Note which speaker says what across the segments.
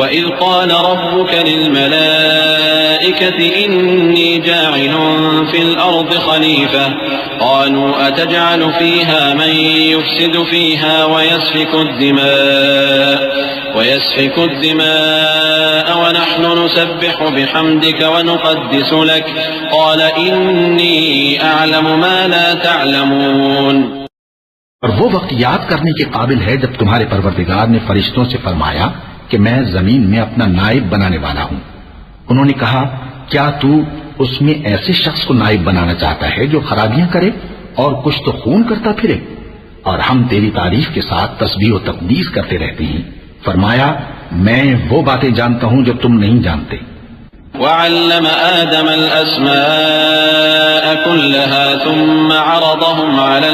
Speaker 1: وَإِذْ قَالَ رَبُّكَ لِلْمَلَائِكَةِ إِنِّي جَاعِلٌ فِي الْأَرْضِ خَلِيفَةً قَالُوا أَتَجْعَلُ فِيهَا مَن يُفْسِدُ فِيهَا وَيَسْفِكُ الدِّمَاءَ وَنَحْنُ نُسَبِّحُ بِحَمْدِكَ وَنُقَدِّسُ لَكَ قَالَ إِنِّي أَعْلَمُ مَا لَا تَعْلَمُونَ۔
Speaker 2: اور وہ وقت یاد کرنے کے قابل ہے جب تمہارے پروردگار نے فرشتوں سے فرمایا کہ میں زمین میں اپنا نائب بنانے والا ہوں۔ انہوں نے کہا کیا تو اس میں ایسے شخص کو نائب بنانا چاہتا ہے جو خرابیاں کرے اور کچھ تو خون کرتا پھرے؟ اور ہم تیری تعریف کے ساتھ تسبیح و تقدیس کرتے رہتے ہیں۔ فرمایا میں وہ باتیں جانتا ہوں جو تم نہیں جانتے۔
Speaker 1: وَعَلَّمَ آدَمَ الْأَسْمَاءَ كُلَّهَا ثُمَّ عَرَضَهُمْ عَلَى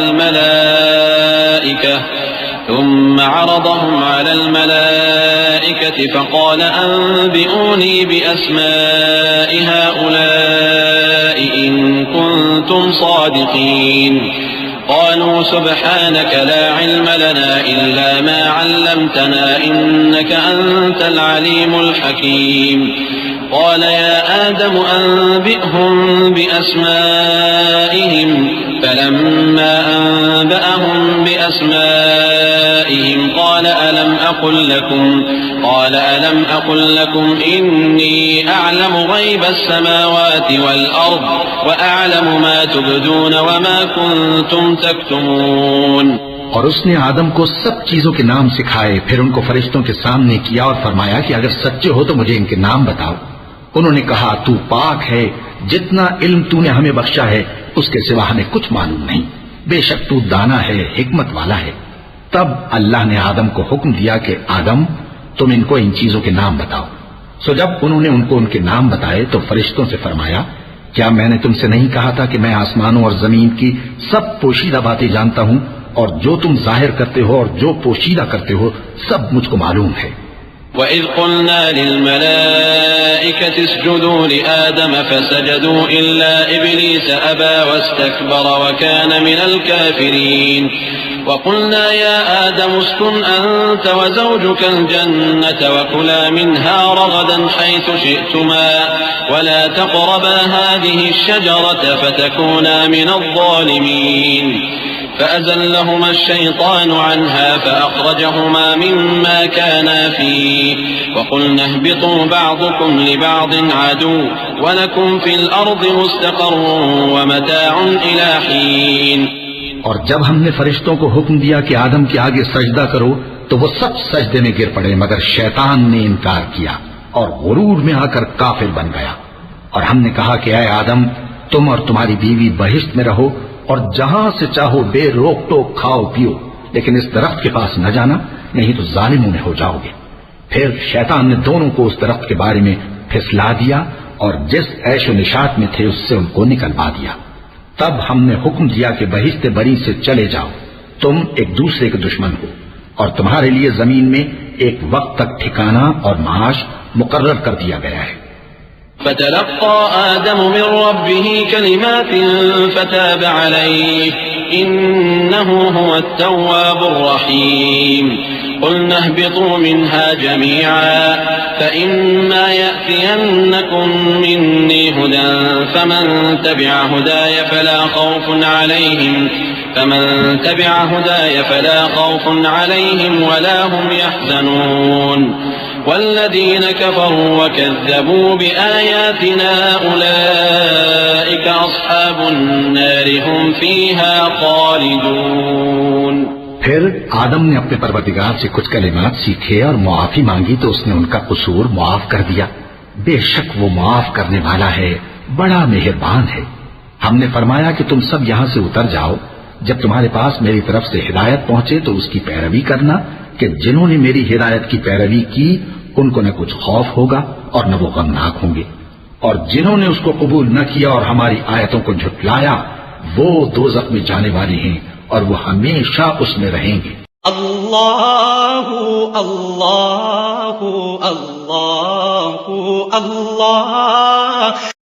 Speaker 1: الْمَلَائِكَةِ فَقَالَ أَنبِئُونِي بِأَسْمَاءِ هَؤُلَاءِ إِن كُنتُمْ صَادِقِينَ قالوا سبحانك لا علم لنا إلا ما علمتنا إنك أنت العليم الحكيم قال يا آدم أنبئهم بأسمائهم فلما أنبأهم بأسمائهم قال ألم أقل لكم إني أعلم غيب السماوات والأرض وأعلم ما تبدون وما كنتم تكتمون۔
Speaker 2: اور اس نے آدم کو سب چیزوں کے نام سکھائے، پھر ان کو فرشتوں کے سامنے کیا اور فرمایا کہ اگر سچے ہو تو مجھے ان کے نام بتاؤ۔ انہوں نے کہا تو پاک ہے، جتنا علم تو نے ہمیں بخشا ہے اس کے سوا ہمیں کچھ معلوم نہیں، بے شک تو دانا ہے، حکمت والا ہے۔ تب اللہ نے آدم کو حکم دیا کہ آدم تم ان کو ان چیزوں کے نام بتاؤ۔ سو جب انہوں نے ان کو ان کے نام بتائے تو فرشتوں سے فرمایا کیا میں نے تم سے نہیں کہا تھا کہ میں آسمانوں اور زمین کی سب پوشیدہ باتیں جانتا ہوں، اور جو تم ظاہر کرتے ہو اور جو پوشیدہ کرتے ہو سب مجھ کو معلوم ہے۔
Speaker 1: وَإِذْ قُلْنَا لِلْمَلَائِكَةِ اسْجُدُوا لِآدَمَ فَسَجَدُوا إِلَّا إِبْلِيسَ أَبَى وَاسْتَكْبَرَ وَكَانَ مِنَ الْكَافِرِينَ وَقُلْنَا يَا آدَمُ اسْكُنْ أَنْتَ وَزَوْجُكَ الْجَنَّةَ وَكُلَا مِنْهَا رَغَدًا حَيْثُ شِئْتُمَا وَلَا تَقْرَبَا هَذِهِ الشَّجَرَةَ فَتَكُونَا مِنَ الظَّالِمِينَ فأزلهما الشيطان عنها فأخرجهما مما كانا فيه وقلنا اهبطوا بعضكم لبعض عدو ولكم في الأرض مستقر ومتاع إلى حين۔
Speaker 2: اور جب ہم نے فرشتوں کو حکم دیا کہ آدم کے آگے سجدہ کرو تو وہ سب سجدے میں گر پڑے مگر شیطان نے انکار کیا اور غرور میں آ کر کافر بن گیا۔ اور ہم نے کہا کہ اے آدم تم اور تمہاری بیوی بہشت میں رہو اور جہاں سے چاہو بے روک ٹوک کھاؤ پیو، لیکن اس درخت کے پاس نہ جانا نہیں تو ظالموں میں ہو جاؤ گے۔ پھر شیطان نے دونوں کو اس درخت کے بارے میں پھسلا دیا اور جس عیش و نشاط میں تھے اس سے ان کو نکلوا دیا۔ تب ہم نے حکم دیا کہ بہشت بری سے چلے جاؤ، تم ایک دوسرے کے دشمن ہو، اور تمہارے لیے زمین میں ایک وقت تک ٹھکانہ اور معاش مقرر کر دیا گیا ہے۔
Speaker 1: فتلقى آدم من ربه كلمات فتاب عليه إنه هو التواب الرحيم قلنا اهبطوا منها جميعا فإما يأتينكم مني هدى فمن تبع هداي فلا خوف عليهم ولا هم يحزنون والذين كفروا وكذبوا بآياتنا أولئك أصحاب النار هم فيها خالدون۔
Speaker 2: پھر آدم نے اپنے پروردگار سے کچھ کلمات سیکھے اور معافی مانگی تو اس نے ان کا قصور معاف کر دیا، بے شک وہ معاف کرنے والا ہے، بڑا مہربان ہے۔ ہم نے فرمایا کہ تم سب یہاں سے اتر جاؤ، جب تمہارے پاس میری طرف سے ہدایت پہنچے تو اس کی پیروی کرنا کہ جنہوں نے میری ہدایت کی پیروی کی ان کو نہ کچھ خوف ہوگا اور نہ وہ غمناک ہوں گے، اور جنہوں نے اس کو قبول نہ کیا اور ہماری آیتوں کو جھٹلایا وہ دوزخ میں جانے والے ہیں اور وہ ہمیشہ اس میں رہیں گے۔
Speaker 3: اللہ اللہ اللہ اللہ